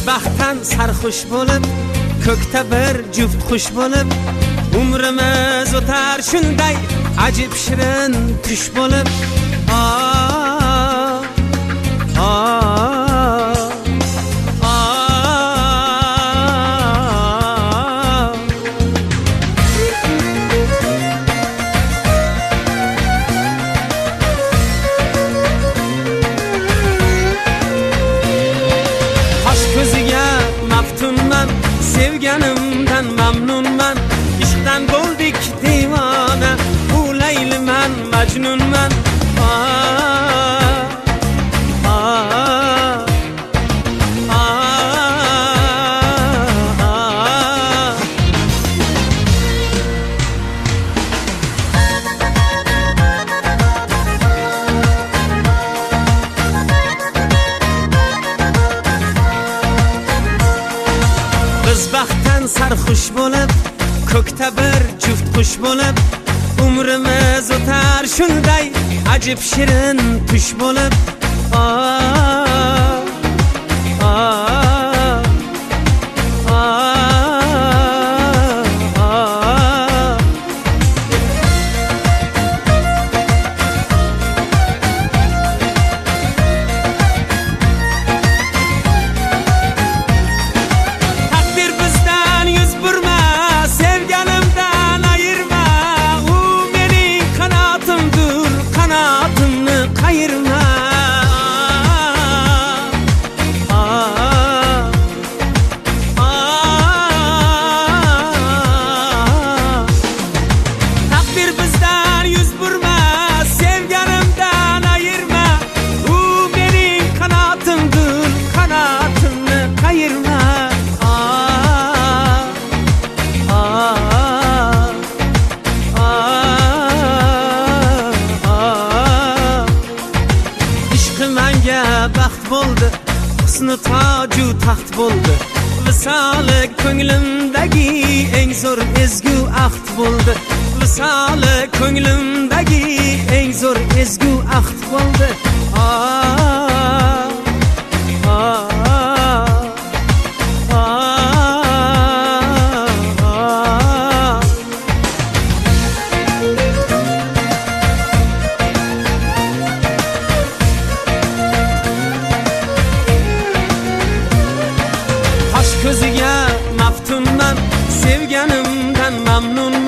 baxtdan sarxush bo'lib, ko'kda bir juft xush bo'lib, umrimiz o'tar shunday ajib shirin tush bo'lib. Sevganimdan mamnunman, ishqdan bo'ldik devona, bu Layliman, Majnunman. Biz baxtdan sarxush bo'lib, ko'kda bir juft qush bo'lib, umrimiz o'tar shunday ajib shirin tush bo'lib. Baxt bo'ldi, husni toju taxt bo'ldi, visoli ko'nglimdagi eng zo'r ezgu ahd bo'ldi, visoli ko'nglimdagi eng zo'r ezgu ahd bo'ldi. Ko'ziga maftunman, sevganimdan mamnun.